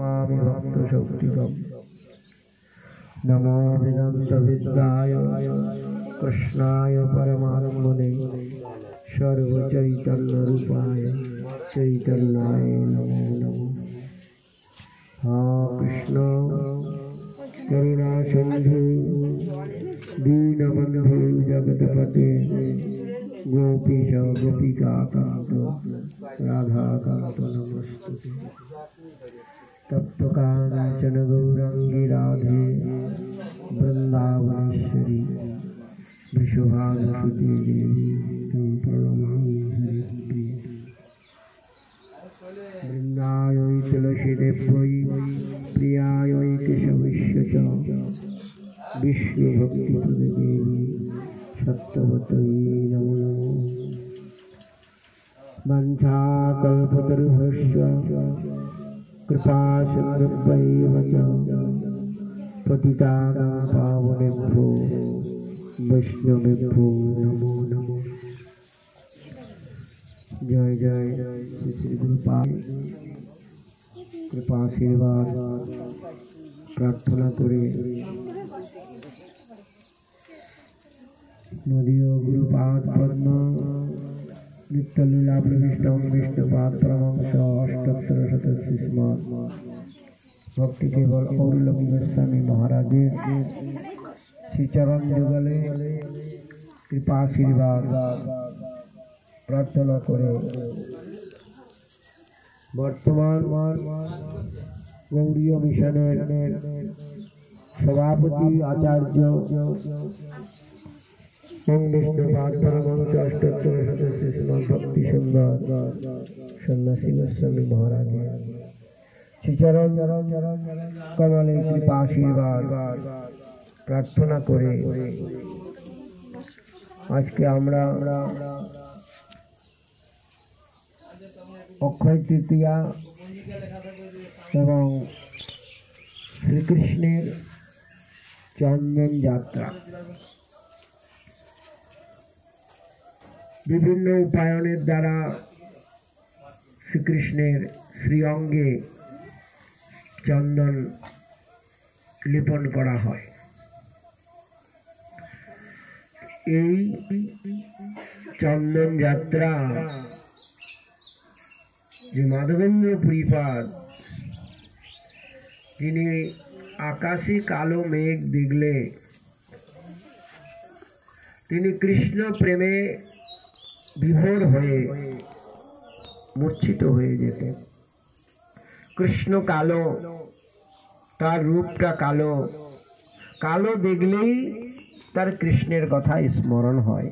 भक्तशक्तिकम् नमो वेदान्तविद्याय कृष्णाय परमात्मने सर्वचैतन्यरूपाय चैतन्याय नमो नमः। हा कृष्ण करुणा सिंधु दीनबंधु जगतपते गोपीश गोपिकाकांत राधाकांत नमस्तुते। तप्तकांचन गौरांगी राधे वृंदावनेश्वरी विश्वभानुसुते देवी तं प्रणमामि हरिप्रिये। वृंदायै तुलसीदेव्यै प्रियायै केशवस्य च विष्णुभक्तिप्रदे देवी सत्यवत्यै नमो नमः। वंशाकल्पतरुभ्यश्च कृपासिन्धुभ्यैव च पतितानां पावनेभ्यो वैष्णवेभ्यो नमो नमः। जय जय श्री श्री गुरुपाद कृपाशीर्वाद प्रार्थना करे नदीय गुरुपाद पद्म नित्यलीला प्रविष्टं विष्णुपाद परमहंस अष्टोत्तरशतस्मात् भक्ति केवल औरलगी गोस्वामी महाराजेर श्रीचरण जुगले कृपाशीर्वाद प्रार्थना करे बर्तमान गौड़ीय मिशनेर सभापति आचार्य विष्णुपाद परमहंस अष्टोत्तरशतस्मात् भक्ति सुंदर सन्यासी गोस्वामी महाराज श्रीचरण कमले कृपाशीर्वाद प्रार्थना करे आज के आमरा अक्षय तृतीया एवं श्रीकृष्णेर चंदन यात्रा विभिन्न उपायनेर द्वारा श्रीकृष्णेर श्रीअंगे चंदन लेपन करा हय। এই চন্দন যাত্রা যে মাধবেন্দ্র পুরীপাদ যিনি আকাশে কালো মেঘ দেখলে তিনি কৃষ্ণ প্রেমে বিভোর হয়ে মূর্ছিত হয়ে যেতেন। কৃষ্ণ কালো, তার রূপটা কালো, কালো দেখলেই তার কৃষ্ণের কথা স্মরণ হয়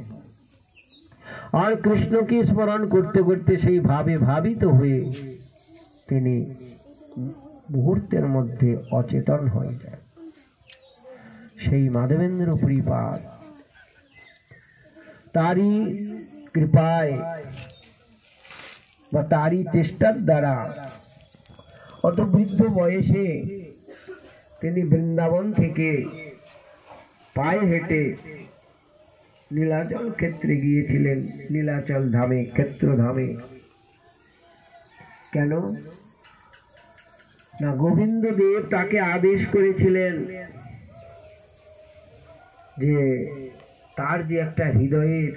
আর কৃষ্ণকে স্মরণ করতে করতে সেই ভাবে ভাবিত হয়ে তিনি মুহূর্তের মধ্যে অচেতন হয়ে যায়। সেই মাধবেন্দ্র পুরীপাদ তারই কৃপায় বা তারই চেষ্টার দ্বারা অত বৃদ্ধ বয়সে তিনি বৃন্দাবন থেকে পায়ে হেঁটে নীলাচল ক্ষেত্রে গিয়েছিলেন। নীলাচল ধামে, ক্ষেত্র ধামে। কেন না, গোবিন্দ দেব তাকে আদেশ করেছিলেন যে তার যে একটা হৃদয়ের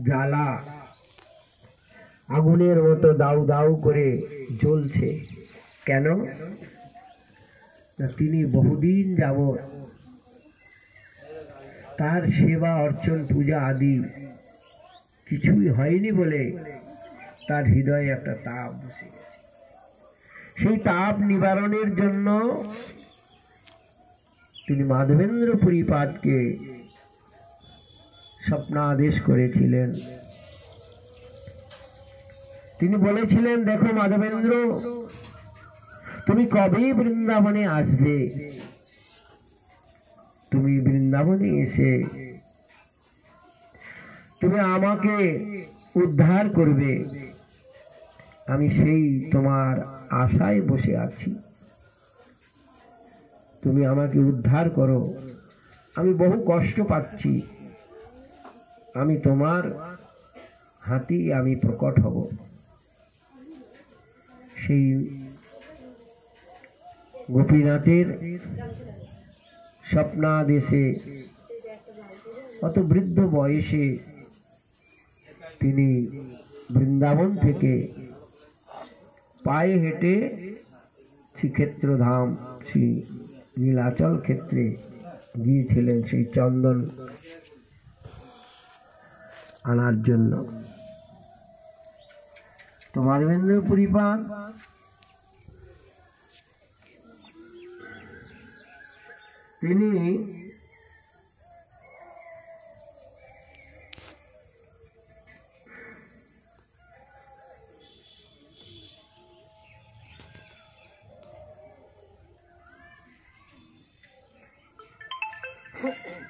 জ্বালা আগুনের মতো দাউ দাউ করে জ্বলছে, কেন না তিনি বহুদিন যাবৎ তার সেবা অর্চন পূজা আদি কিছুই হয়নি বলে তার হৃদয়ে একটা তাপ বসে গেছে। সেই তাপ নিবারণের জন্য তিনি মাধবেন্দ্র পুরীপাদকে স্বপ্নাদেশ করেছিলেন। তিনি বলেছিলেন, দেখো মাধবেন্দ্র, তুমি কবে বৃন্দাবনে আসবে? তুমি বৃন্দাবনে এসে তুমি আমাকে উদ্ধার করবে, আমি সেই তোমার আশায় বসে আছি। তুমি আমাকে উদ্ধার করো, আমি বহু কষ্ট পাচ্ছি, আমি তোমার হাতেই আমি প্রকট হব। সেই গোপীনাথের স্বপ্নাদেশে অত বৃদ্ধ বয়সে তিনি বৃন্দাবন থেকে পায়ে হেঁটে শ্রীক্ষেত্র ধাম শ্রী নীলাচল ক্ষেত্রে গিয়েছিলেন সেই চন্দন আনার জন্য। তো মাধবেন্দ্র পুরীপাদ তিনি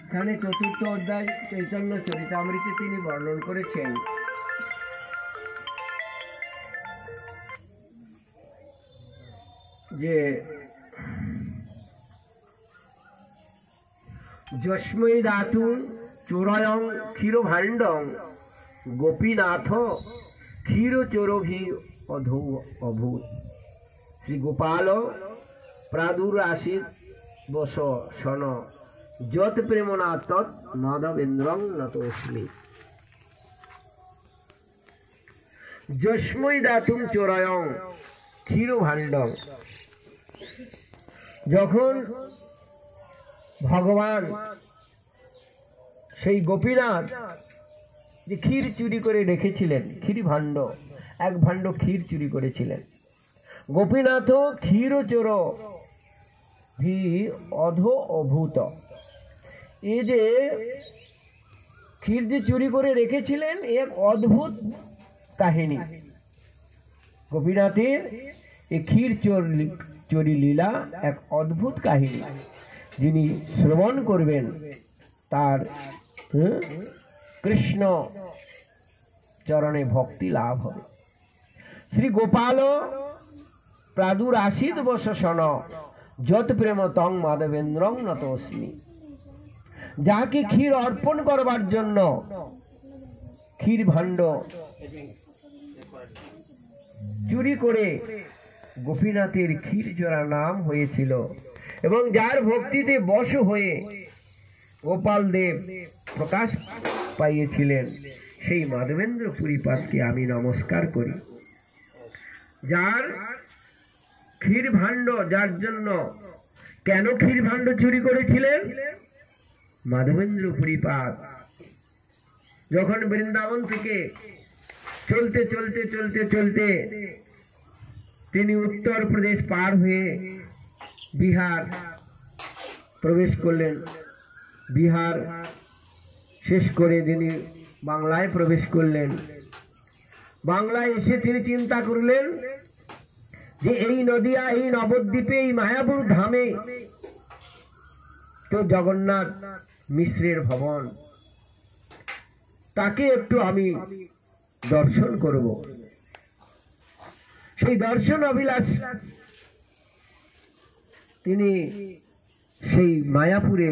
এখানে চতুর্থ অধ্যায় চৈতন্য চরিতামৃতে তিনি বর্ণন করেছেন যে যস্মৈ ধাতু চোরয়ং ক্ষীরভাণ্ডং গোপীনাথ ক্ষীরচোরভি অধৌ অভূত। শ্রী গোপাল প্রাদুরাসিত বস শন যত প্রেমনা তৎ মাধবেন্দ্রং নতোস্মি। যস্মৈ ধাতুম চোরয়ং ক্ষীরভাণ্ডং, যখন ভগবান সেই গোপীনাথ যে ক্ষীর চুরি করে রেখেছিলেন, ক্ষীর ভাণ্ড, এক ভাণ্ড ক্ষীর চুরি করেছিলেন, গোপীনাথ ক্ষীর চোর ভি অধো অভূত। এই যে ক্ষীর যে চুরি করে রেখেছিলেন এক অদ্ভুত কাহিনী। গোপীনাথের এই ক্ষীর চোরি লীলা এক অদ্ভুত কাহিনী, যিনি শ্রবণ করবেন তার কৃষ্ণ চরণে ভক্তি লাভ হবে। শ্রী গোপাল প্রাদুরাসিত বসন যত প্রেম তং মাধবেন্দ্রং নতোস্মি। যাকে ক্ষীর অর্পণ করবার জন্য ক্ষীর ভাণ্ড চুরি করে গোপীনাথের ক্ষীর চোরা নাম হয়েছিল এবং যার ভক্তিতে বশ হয়ে গোপাল দেব প্রকাশ পাইয়েছিলেন, সেই মাধবেন্দ্র পুরীপাদকে আমি নমস্কার করি। যার ক্ষীর ভাণ্ড, যার জন্য কেন ক্ষীর ভাণ্ড চুরি করেছিলেন? মাধবেন্দ্র পুরীপাদ যখন বৃন্দাবন থেকে চলতে চলতে চলতে চলতে তিনি উত্তর প্রদেশ পার হয়ে বিহার প্রবেশ করলেন, বিহার শেষ করে তিনি বাংলায় প্রবেশ করলেন। বাংলায় এসে তিনি চিন্তা করলেন যে এই নদিয়া, এই নবদ্বীপে, এই মায়াপুর ধামে তো জগন্নাথ মিশ্রের ভবন, তাকে একটু আমি দর্শন করব। সেই দর্শন অভিলাষ তিনি সেই মায়াপুরে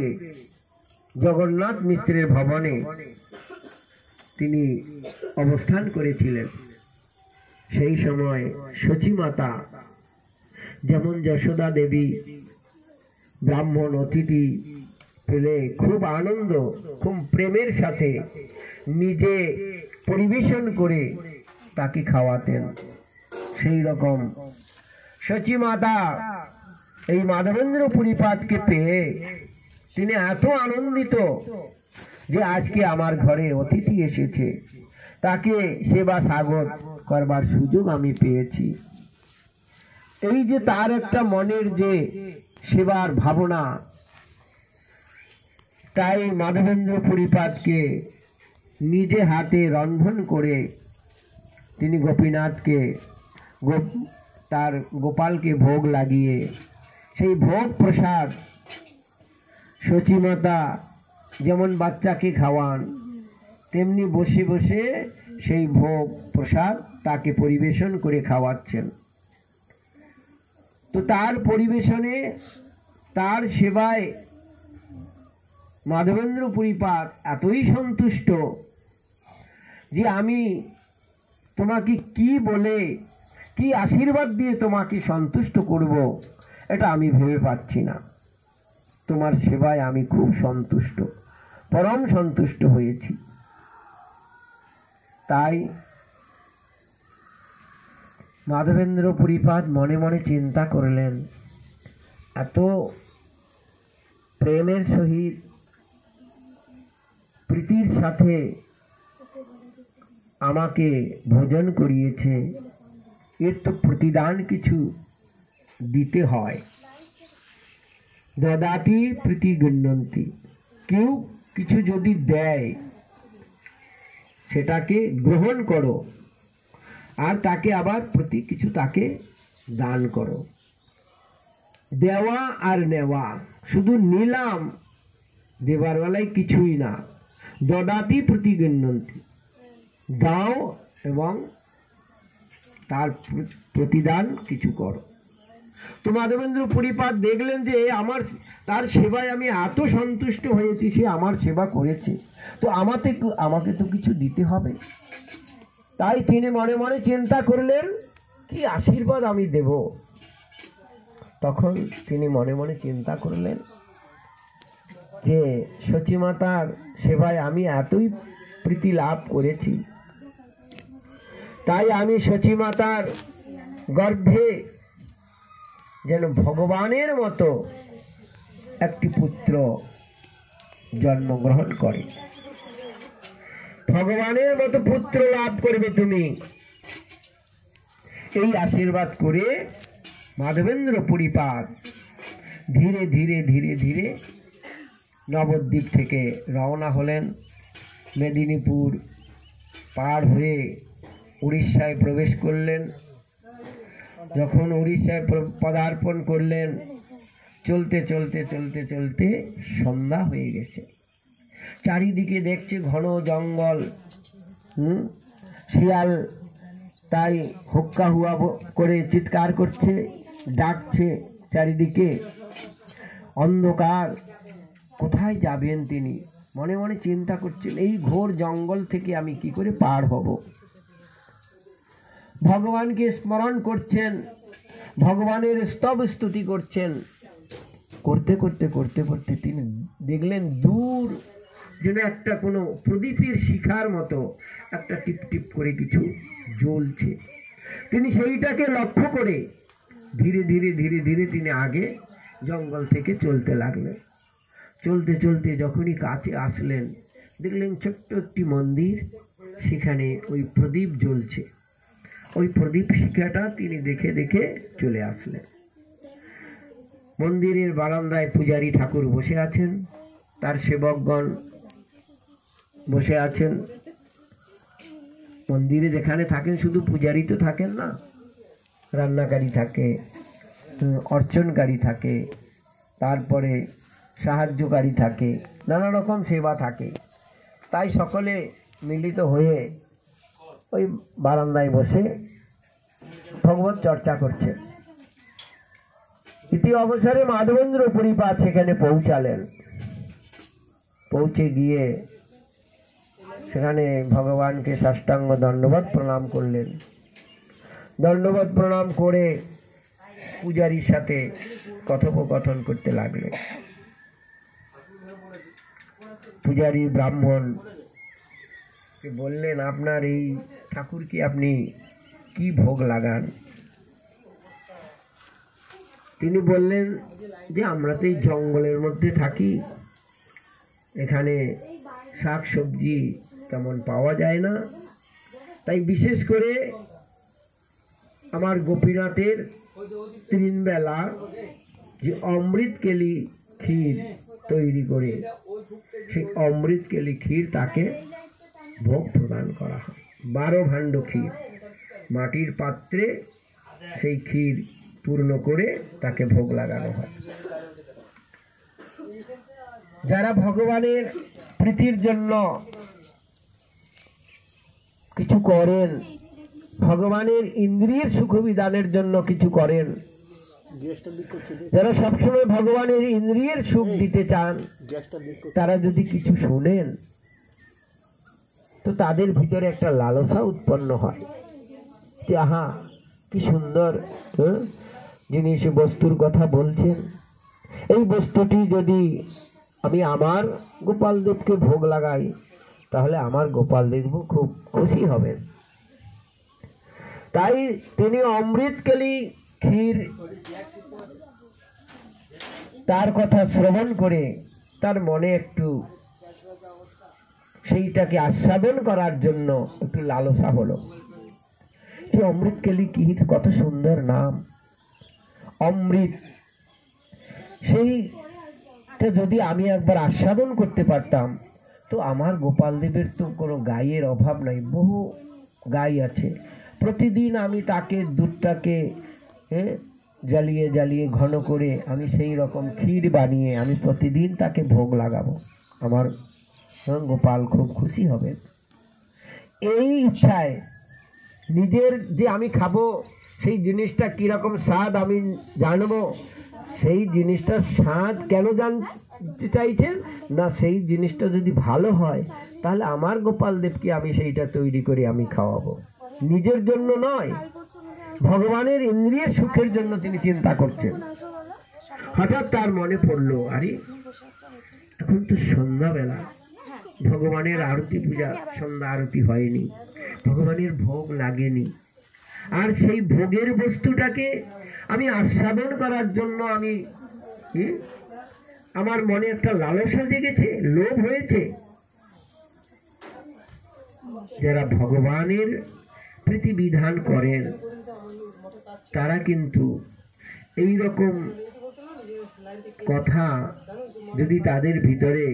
জগন্নাথ মিশ্রের ভবনে তিনি অবস্থান করেছিলেন। সেই সময় সচিমাতা যেমন যশোদা দেবী ব্রাহ্মণ অতিথি পেলে খুব আনন্দ, খুব প্রেমের সাথে নিজে পরিবেশন করে তাকে খাওয়াতেন, সেই রকম সচিমাতা এই মাধবেন্দ্র পুরীপাদকে পেয়ে তিনি এত আনন্দিত যে আজকে আমার ঘরে অতিথি এসেছে, তাকে সেবা স্বাগত করবার সুযোগ আমি পেয়েছি। এই যে তার একটা মনের যে সেবার ভাবনা, তাই মাধবেন্দ্র পুরীপাদকে নিজে হাতে রন্ধন করে তিনি গোপীনাথকে তার গোপালকে ভোগ লাগিয়ে সেই ভোগ প্রসাদ সচিমাতা যেমন বাচ্চাকে খাওয়ান, তেমনি বসে বসে সেই ভোগ প্রসাদ তাকে পরিবেশন করে খাওয়াচ্ছেন। তো তার পরিবেশনে, তার সেবায় মাধবেন্দ্র পুরীপাদ এতই সন্তুষ্ট যে আমি তোমাকে কি বলে, কি আশীর্বাদ দিয়ে তোমাকে সন্তুষ্ট করব, এটা আমি ভেবে পাচ্ছি না। তোমার সেবায় আমি খুব সন্তুষ্ট, পরম সন্তুষ্ট হয়েছি। তাই মাধবেন্দ্র পুরীপাদ মনে মনে চিন্তা করলেন, এত প্রেমের সহিত প্রীতির সাথে আমাকে ভোজন করিয়েছে, এর তো প্রতিদান কিছু দিতে হয়। দদাতি প্রীতি গণ্যন্তি, কেউ কিছু যদি দেয় সেটাকে গ্রহণ করো, আর তাকে আবার প্রতি কিছু তাকে দান করো। দেওয়া আর নেওয়া, শুধু নিলাম, দেবার বেলায় কিছুই না। দদাতি প্রতি গণ্যন্তি, দাও এবং তার প্রতিদান কিছু করো। তো মাধবেন্দ্র পুরীপাদ দেখলেন যে তার সেবায় আমি এত সন্তুষ্ট হয়েছি, সে আমার সেবা করেছে, তো আমাকে তো কিছু দিতে হবে। তাই তিনি মনে মনে চিন্তা করলেন, কি আশীর্বাদ আমি দেব। তখন তিনি মনে মনে চিন্তা করলেন যে সচিমাতার সেবায় আমি এতই প্রীতি লাভ করেছি, তাই আমি সচিমাতার গর্ভে যেন ভগবানের মতো একটি পুত্র জন্মগ্রহণ করে, ভগবানের মতো পুত্র লাভ করবে তুমি, এই আশীর্বাদ করে মাধবেন্দ্র পুরীপাদ ধীরে ধীরে ধীরে ধীরে নবদ্বীপ থেকে রওনা হলেন। মেদিনীপুর পার হয়ে উড়িষ্যায় প্রবেশ করলেন। যখন উড়িষ্যায় পদার্পণ করলেন, চলতে চলতে চলতে চলতে সন্ধ্যা হয়ে গেছে। চারিদিকে দেখছে ঘন জঙ্গল, শিয়াল তাই হুক্কা হুয়া করে চিৎকার করছে, ডাকছে। চারিদিকে অন্ধকার, কোথায় যাবেন তিনি মনে মনে চিন্তা করছেন, এই ঘোর জঙ্গল থেকে আমি কি করে পার হব। ভগবানকে স্মরণ করছেন, ভগবানের স্তব স্তুতি করছেন। করতে করতে করতে করতে তিনি দেখলেন দূর যেন একটা কোনো প্রদীপের শিখার মতো একটা টিপ টিপ করে কিছু জ্বলছে। তিনি সেইটাকে লক্ষ্য করে ধীরে ধীরে ধীরে ধীরে তিনি আগে জঙ্গল থেকে চলতে লাগলেন। চলতে চলতে যখনই কাছে আসলেন, দেখলেন ছোট্ট একটি মন্দির, সেখানে ওই প্রদীপ জ্বলছে। ওই প্রদীপ শিখাটা তিনি দেখে দেখে চলে আসলেন। মন্দিরের বারান্দায় পূজারী ঠাকুর বসে আছেন, তার সেবকগণ বসে আছেন। মন্দিরে যেখানে থাকেন শুধু পূজারী তো থাকেন না, রান্নাকারী থাকে, অর্চনকারী থাকে, তারপরে সাহায্যকারী থাকে, নানা রকম সেবা থাকে। তাই সকলে মিলিত হয়ে ওই বারান্দায় বসে ভগবত চর্চা করছে। ইতি অবসরে মাধবেন্দ্র পুরীপাদ সেখানে পৌঁছালেন। পৌঁছে গিয়ে সেখানে ভগবানকে সাষ্টাঙ্গ দণ্ডবত প্রণাম করলেন। দণ্ডবত প্রণাম করে পূজারীর সাথে কথোপকথন করতে লাগলেন। পূজারী ব্রাহ্মণ বললেন, আপনার এই ঠাকুরকে আপনি কি ভোগ লাগান? তিনি বললেন যে আমরা তো এই জঙ্গলের মধ্যে থাকি, এখানে শাক সবজি তেমন পাওয়া যায় না, তাই বিশেষ করে আমার গোপীনাথের 3 বেলা যে অমৃত কেলি ক্ষীর তৈরি করে, সেই অমৃত কেলি ক্ষীর তাকে ভোগ প্রদান করা হয়। 12 ভাণ্ড ক্ষীর, মাটির পাত্রে সেই ক্ষীর পূর্ণ করে তাকে ভোগ লাগানো হয়। যারা ভগবানের প্রীতির জন্য কিছু করেন, ভগবানের ইন্দ্রিয়ের সুখ বিধানের জন্য কিছু করেন, যারা সবসময় ভগবানের ইন্দ্রিয়ের সুখ দিতে চান, তারা যদি কিছু শোনেন তো তাদের ভিতরে একটা লালসা উৎপন্ন হয় যে আহা কি সুন্দর যিনি সে বস্তুর কথা বলছেন, এই বস্তুটি যদি আমি আমার গোপালদেবকে ভোগ লাগাই, তাহলে আমার গোপালদেব খুব খুশি হবেন। তাই তিনি অমৃতকেলি ক্ষীর তার কথা শ্রবণ করে তার মনে একটু সেইটাকে আস্বাদন করার জন্য একটু লালসা হলো যে অমৃতকেলি ক্ষীর কত সুন্দর নাম, অমৃত, সেইটা যদি আমি একবার আস্বাদন করতে পারতাম তো আমার গোপালদেবের তো কোনো গাইয়ের অভাব নাই, বহু গাই আছে। প্রতিদিন আমি তাকে দুধটাকে জ্বালিয়ে জ্বালিয়ে ঘন করে আমি সেই রকম ক্ষীর বানিয়ে আমি প্রতিদিন তাকে ভোগ লাগাবো, আমার গোপাল খুব খুশি হবে। এই ইচ্ছায় নিজের যে আমি খাবো সেই জিনিসটা কিরকম স্বাদ আমি জানবো, সেই জিনিসটার স্বাদ কেন জানতে চাইছেন না, সেই জিনিসটা যদি ভালো হয় তাহলে আমার গোপালদেবকে আমি সেইটা তৈরি করে আমি খাওয়াবো, নিজের জন্য নয়, ভগবানের ইন্দ্রিয়ের সুখের জন্য তিনি চিন্তা করছেন। হঠাৎ তার মনে পড়লো, আরে এখন তো সন্ধ্যাবেলা, ভগবানের আরতি পূজা, সন্ধ্যা আরতি হয়নি, ভগবানের ভোগ লাগেনি, আর সেই ভোগের বস্তুটাকে আমি আস্বাদন করার জন্য আমি আমার মনে একটা লালসা জেগেছে, লোভ হয়েছে। যারা ভগবানের প্রীতিবিধান করেন তারা কিন্তু এই রকম কথা যদি তাদের ভিতরে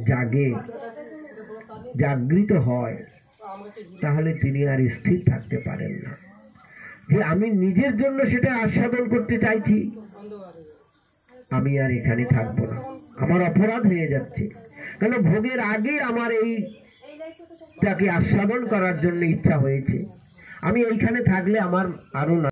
জাগে, জাগৃত হয়, তাহলে তিনি আর স্থির থাকতে পারেন না যে আমি নিজের জন্য সেটা আস্বাদন করতে চাইছি, আমি আর এখানে থাকবো না, আমার অপরাধ হয়ে যাচ্ছে, কারণ ভোগের আগে আমার এইটাকে আস্বাদন করার জন্য ইচ্ছা হয়েছে, আমি এইখানে থাকলে আমার আরো